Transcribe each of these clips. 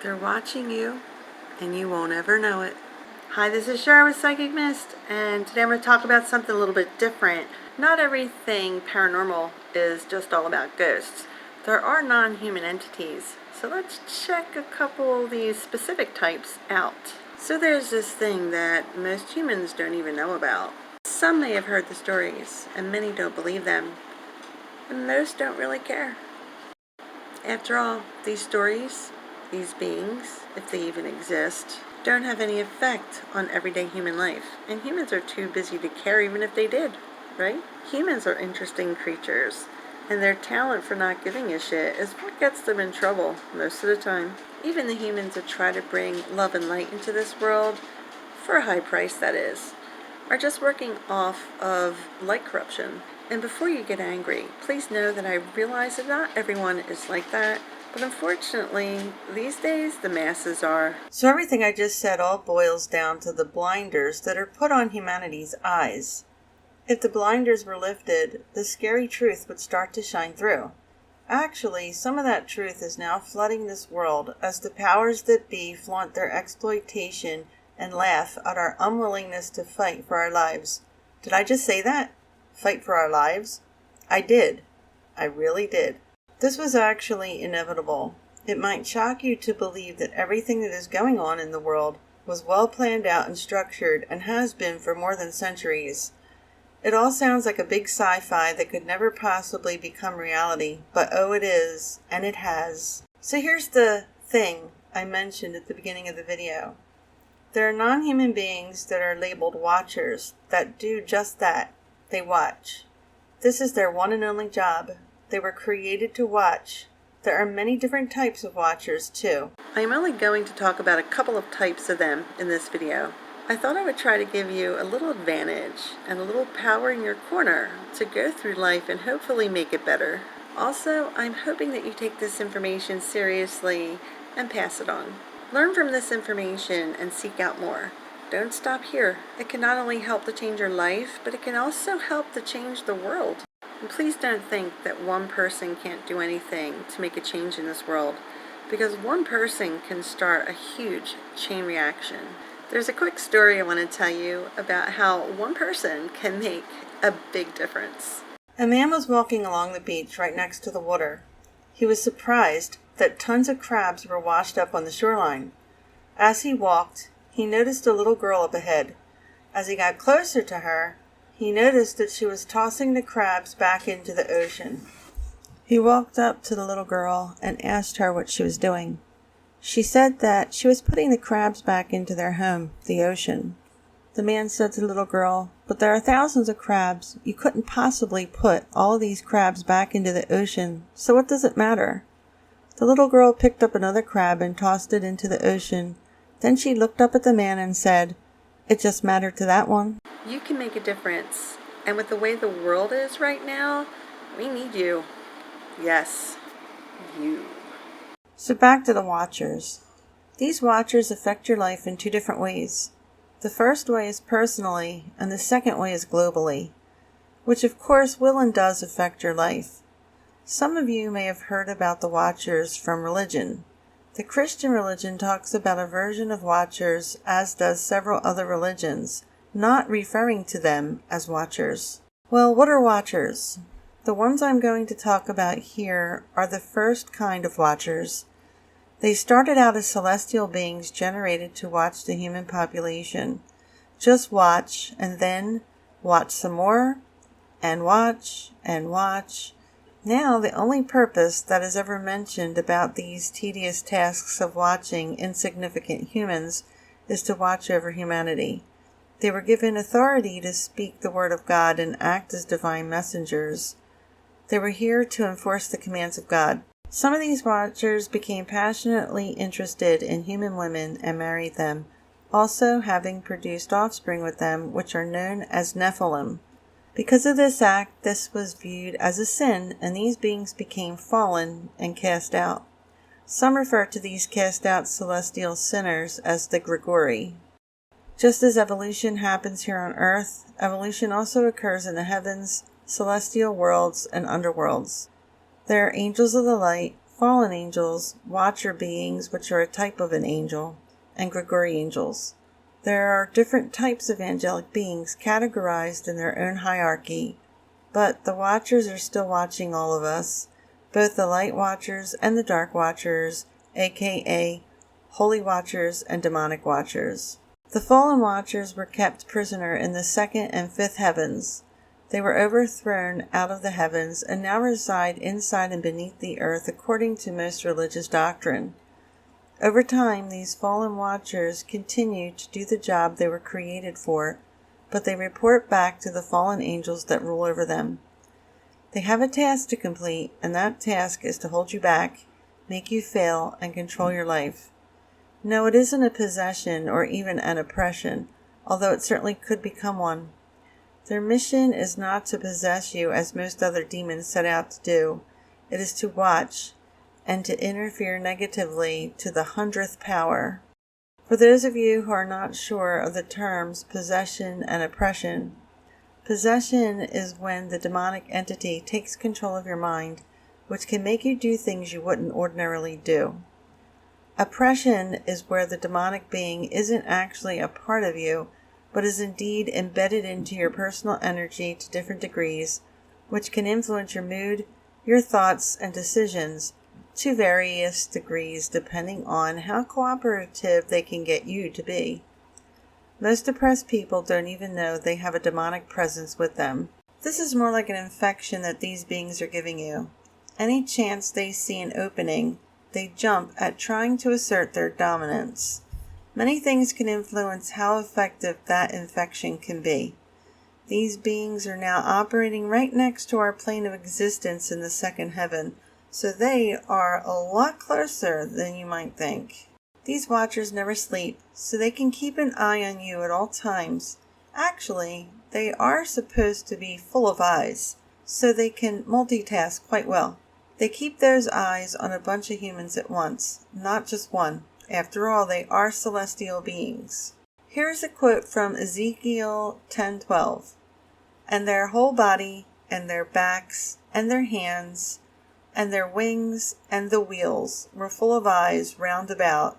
They're watching you, and you won't ever know it. Hi, this is Shara with Psychic Mist, and today I'm going to talk about something a little bit different. Not everything paranormal is just all about ghosts. There are non-human entities, so let's check a couple of these specific types out. So there's this thing that most humans don't even know about. Some may have heard the stories, and many don't believe them, and most don't really care. After all, these stories, these beings, if they even exist, don't have any effect on everyday human life. And humans are too busy to care even if they did, right? Humans are interesting creatures, and their talent for not giving a shit is what gets them in trouble most of the time. Even the humans that try to bring love and light into this world, for a high price that is, are just working off of light corruption. And before you get angry, please know that I realize that not everyone is like that, but unfortunately, these days, the masses are. So everything I just said all boils down to the blinders that are put on humanity's eyes. If the blinders were lifted, the scary truth would start to shine through. Actually, some of that truth is now flooding this world as the powers that be flaunt their exploitation and laugh at our unwillingness to fight for our lives. Did I just say that? Fight for our lives? I did. I really did. This was actually inevitable. It might shock you to believe that everything that is going on in the world was well planned out and structured and has been for more than centuries. It all sounds like a big sci-fi that could never possibly become reality, but oh, it is, and it has. So here's the thing I mentioned at the beginning of the video. There are non-human beings that are labeled watchers that do just that. They watch. This is their one and only job. They were created to watch. There are many different types of watchers, too. I am only going to talk about a couple of types of them in this video. I thought I would try to give you a little advantage and a little power in your corner to go through life and hopefully make it better. Also, I'm hoping that you take this information seriously and pass it on. Learn from this information and seek out more. Don't stop here. It can not only help to change your life, but it can also help to change the world. And please don't think that one person can't do anything to make a change in this world, because one person can start a huge chain reaction. There's a quick story I want to tell you about how one person can make a big difference. A man was walking along the beach right next to the water. He was surprised that tons of crabs were washed up on the shoreline. As he walked, he noticed a little girl up ahead. As he got closer to her, he noticed that she was tossing the crabs back into the ocean. He walked up to the little girl and asked her what she was doing. She said that she was putting the crabs back into their home, the ocean. The man said to the little girl, "But there are thousands of crabs. You couldn't possibly put all of these crabs back into the ocean, so what does it matter?" The little girl picked up another crab and tossed it into the ocean. Then she looked up at the man and said, "It just mattered to that one." You can make a difference. And with the way the world is right now, we need you. Yes, you. So back to the watchers. These watchers affect your life in two different ways. The first way is personally, and the second way is globally, which of course will and does affect your life. Some of you may have heard about the watchers from religion. The Christian religion talks about a version of watchers, as does several other religions, not referring to them as watchers. Well, what are watchers? The ones I'm going to talk about here are the first kind of watchers. They started out as celestial beings generated to watch the human population. Just watch, and then watch some more, and watch, and watch. Now, the only purpose that is ever mentioned about these tedious tasks of watching insignificant humans is to watch over humanity. They were given authority to speak the word of God and act as divine messengers. They were here to enforce the commands of God. Some of these watchers became passionately interested in human women and married them, also having produced offspring with them, which are known as Nephilim. Because of this act, this was viewed as a sin, and these beings became fallen and cast out. Some refer to these cast out celestial sinners as the Grigori. Just as evolution happens here on Earth, evolution also occurs in the heavens. celestial worlds, and underworlds. There are angels of the light, fallen angels, watcher beings, which are a type of an angel, and Grigori angels. There are different types of angelic beings categorized in their own hierarchy, but the watchers are still watching all of us, both the light watchers and the dark watchers, aka holy watchers and demonic watchers. The fallen watchers were kept prisoner in the second and fifth heavens. They were overthrown out of the heavens and now reside inside and beneath the earth according to most religious doctrine. Over time, these fallen watchers continue to do the job they were created for, but they report back to the fallen angels that rule over them. They have a task to complete, and that task is to hold you back, make you fail, and control your life. No, it isn't a possession or even an oppression, although it certainly could become one. Their mission is not to possess you as most other demons set out to do. It is to watch and to interfere negatively to the 100th power. For those of you who are not sure of the terms possession and oppression, possession is when the demonic entity takes control of your mind, which can make you do things you wouldn't ordinarily do. Oppression is where the demonic being isn't actually a part of you, but is indeed embedded into your personal energy to different degrees, which can influence your mood, your thoughts, and decisions to various degrees depending on how cooperative they can get you to be. Most depressed people don't even know they have a demonic presence with them. This is more like an infection that these beings are giving you. Any chance they see an opening, they jump at trying to assert their dominance. Many things can influence how effective that infection can be. These beings are now operating right next to our plane of existence in the second heaven, so they are a lot closer than you might think. These watchers never sleep, so they can keep an eye on you at all times. Actually, they are supposed to be full of eyes, so they can multitask quite well. They keep those eyes on a bunch of humans at once, not just one. After all, they are celestial beings. Here's a quote from Ezekiel 10:12. And their whole body, and their backs, and their hands, and their wings, and the wheels were full of eyes round about,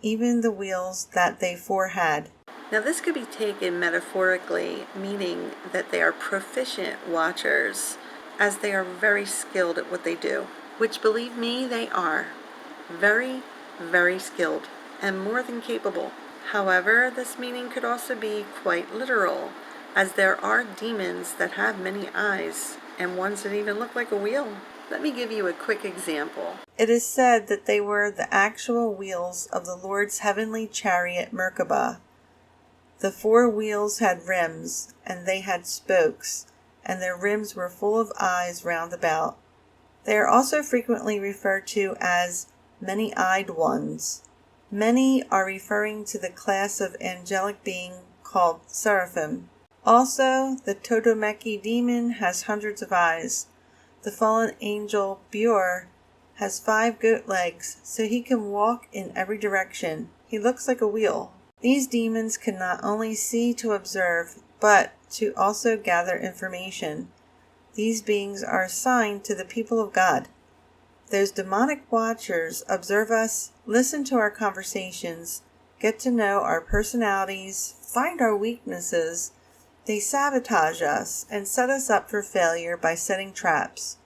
even the wheels that they four had. Now this could be taken metaphorically, meaning that they are proficient watchers, as they are very skilled at what they do, which believe me, they are. Very, very skilled, and more than capable. However, this meaning could also be quite literal, as there are demons that have many eyes, and ones that even look like a wheel. Let me give you a quick example. It is said that they were the actual wheels of the Lord's heavenly chariot Merkabah. The four wheels had rims, and they had spokes, and their rims were full of eyes round about. They are also frequently referred to as many-eyed ones. Many are referring to the class of angelic being called seraphim. Also, the Totomeki demon has hundreds of eyes. The fallen angel Beur has 5 goat legs, so he can walk in every direction. He looks like a wheel. These demons can not only see to observe, but to also gather information. These beings are assigned to the people of God. Those demonic watchers observe us, listen to our conversations, get to know our personalities, find our weaknesses. They sabotage us and set us up for failure by setting traps.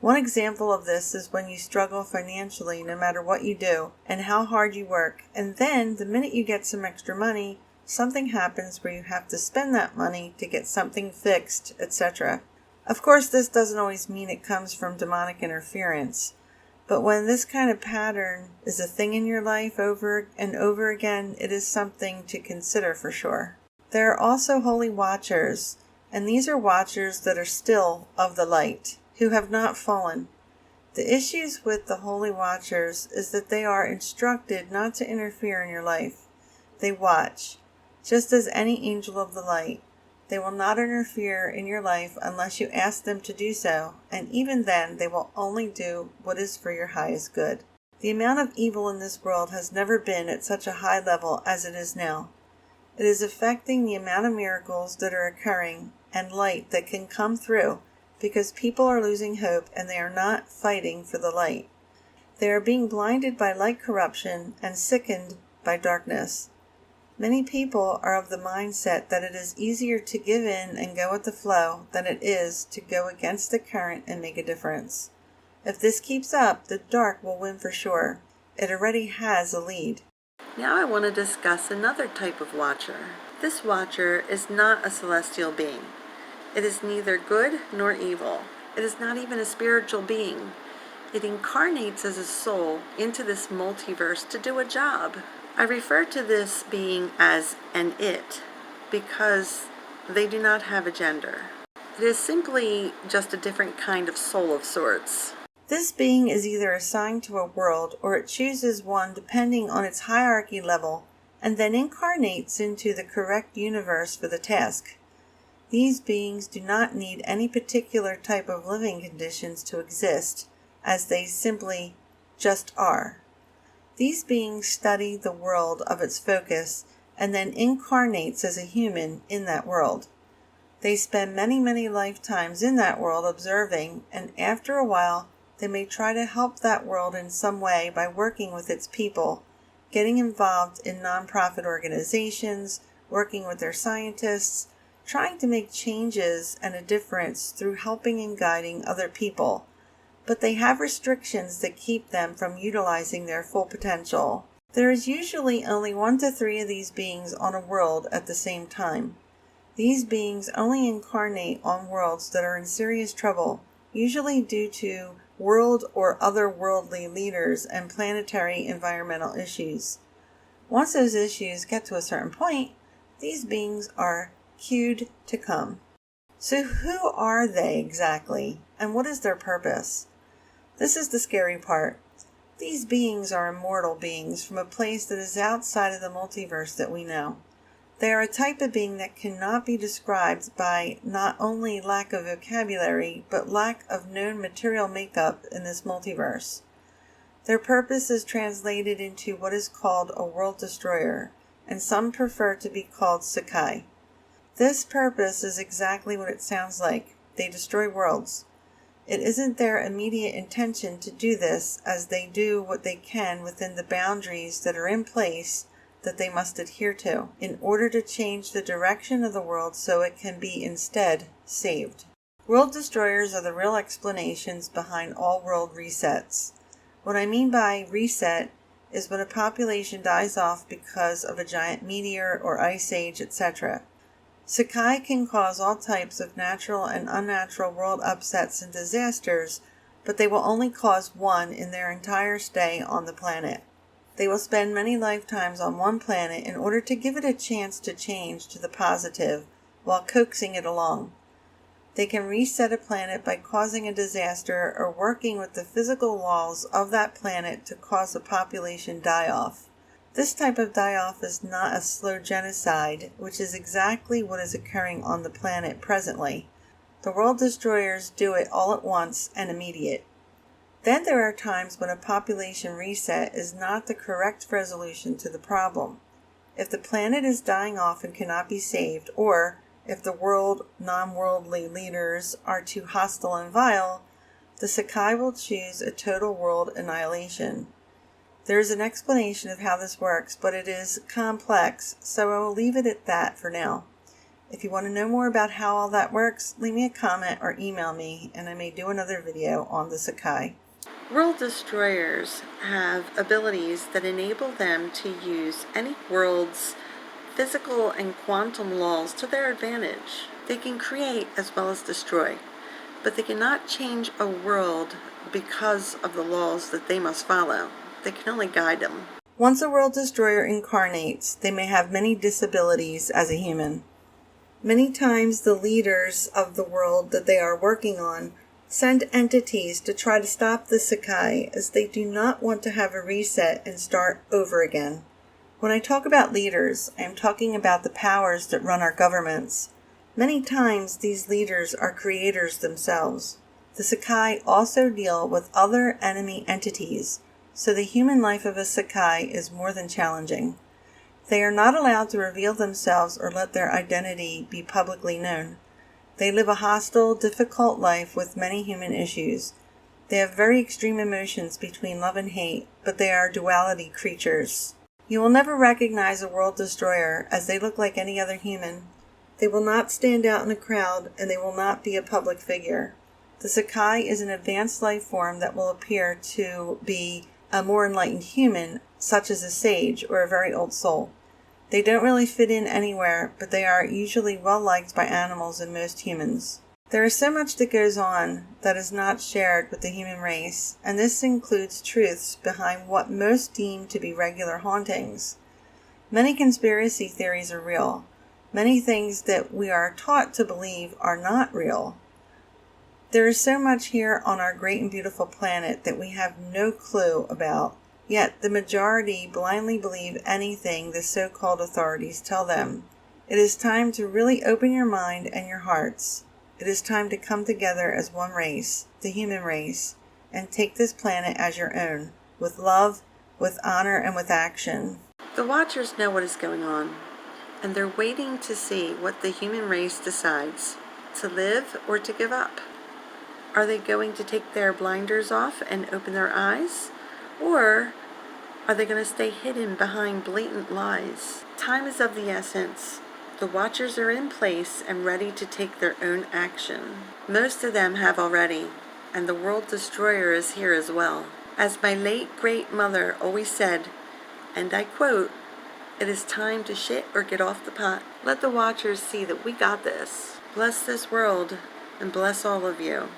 One example of this is when you struggle financially no matter what you do and how hard you work, and then the minute you get some extra money, something happens where you have to spend that money to get something fixed, etc. Of course, this doesn't always mean it comes from demonic interference. But when this kind of pattern is a thing in your life over and over again, it is something to consider for sure. There are also holy watchers, and these are watchers that are still of the light, who have not fallen. The issues with the holy watchers is that they are instructed not to interfere in your life. They watch, just as any angel of the light. They will not interfere in your life unless you ask them to do so, and even then they will only do what is for your highest good. The amount of evil in this world has never been at such a high level as it is now. It is affecting the amount of miracles that are occurring and light that can come through, because people are losing hope and they are not fighting for the light. They are being blinded by light corruption and sickened by darkness. Many people are of the mindset that it is easier to give in and go with the flow than it is to go against the current and make a difference. If this keeps up, the dark will win for sure. It already has a lead. Now I want to discuss another type of watcher. This watcher is not a celestial being. It is neither good nor evil. It is not even a spiritual being. It incarnates as a soul into this multiverse to do a job. I refer to this being as an it because they do not have a gender. It is simply just a different kind of soul of sorts. This being is either assigned to a world or it chooses one depending on its hierarchy level and then incarnates into the correct universe for the task. These beings do not need any particular type of living conditions to exist, as they simply just are. These beings study the world of its focus and then incarnates as a human in that world. They spend many lifetimes in that world observing, and after a while they may try to help that world in some way by working with its people, getting involved in nonprofit organizations, working with their scientists, trying to make changes and a difference through helping and guiding other people. But they have restrictions that keep them from utilizing their full potential. There is usually only 1 to 3 of these beings on a world at the same time. These beings only incarnate on worlds that are in serious trouble, usually due to world or otherworldly leaders and planetary environmental issues. Once those issues get to a certain point, these beings are cued to come. So who are they exactly, and what is their purpose? This is the scary part. These beings are immortal beings from a place that is outside of the multiverse that we know. They are a type of being that cannot be described by not only lack of vocabulary, but lack of known material makeup in this multiverse. Their purpose is translated into what is called a world destroyer, and some prefer to be called sabotage. This purpose is exactly what it sounds like. They destroy worlds. It isn't their immediate intention to do this, as they do what they can within the boundaries that are in place that they must adhere to, in order to change the direction of the world so it can be instead saved. World destroyers are the real explanations behind all world resets. What I mean by reset is when a population dies off because of a giant meteor or ice age, etc. Sabotage can cause all types of natural and unnatural world upsets and disasters, but they will only cause one in their entire stay on the planet. They will spend many lifetimes on one planet in order to give it a chance to change to the positive while coaxing it along. They can reset a planet by causing a disaster or working with the physical laws of that planet to cause a population die-off. This type of die-off is not a slow genocide, which is exactly what is occurring on the planet presently. The world destroyers do it all at once and immediate. Then there are times when a population reset is not the correct resolution to the problem. If the planet is dying off and cannot be saved, or if the non-worldly leaders are too hostile and vile, the sabotage will choose a total world annihilation. There is an explanation of how this works, but it is complex, so I will leave it at that for now. If you want to know more about how all that works, leave me a comment or email me, and I may do another video on the sabotage. World destroyers have abilities that enable them to use any world's physical and quantum laws to their advantage. They can create as well as destroy, but they cannot change a world because of the laws that they must follow. They can only guide them. Once a world destroyer incarnates, they may have many disabilities as a human. Many times the leaders of the world that they are working on send entities to try to stop the sabotage, as they do not want to have a reset and start over again. When I talk about leaders, I am talking about the powers that run our governments. Many times these leaders are creators themselves. The sabotage also deal with other enemy entities, so the human life of a sabotage is more than challenging. They are not allowed to reveal themselves or let their identity be publicly known. They live a hostile, difficult life with many human issues. They have very extreme emotions between love and hate, but they are duality creatures. You will never recognize a world destroyer, as they look like any other human. They will not stand out in a crowd, and they will not be a public figure. The Sakai is an advanced life form that will appear to be a more enlightened human, such as a sage or a very old soul. They don't really fit in anywhere, but they are usually well liked by animals and most humans. There is so much that goes on that is not shared with the human race, and this includes truths behind what most deem to be regular hauntings. Many conspiracy theories are real. Many things that we are taught to believe are not real. There is so much here on our great and beautiful planet that we have no clue about, yet the majority blindly believe anything the so-called authorities tell them. It is time to really open your mind and your hearts. It is time to come together as one race, the human race, and take this planet as your own, with love, with honor, and with action. The Watchers know what is going on, and they're waiting to see what the human race decides, to live or to give up. Are they going to take their blinders off and open their eyes? Or are they going to stay hidden behind blatant lies? Time is of the essence. The Watchers are in place and ready to take their own action. Most of them have already, and the world destroyer is here as well. As my late great mother always said, and I quote, "It is time to shit or get off the pot." Let the Watchers see that we got this. Bless this world and bless all of you.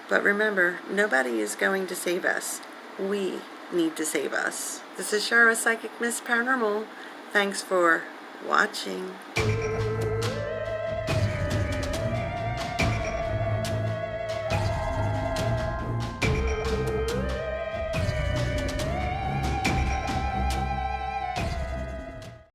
But remember, nobody is going to save us. We need to save us. This is Shara, Psychic Miss Paranormal. Thanks for watching.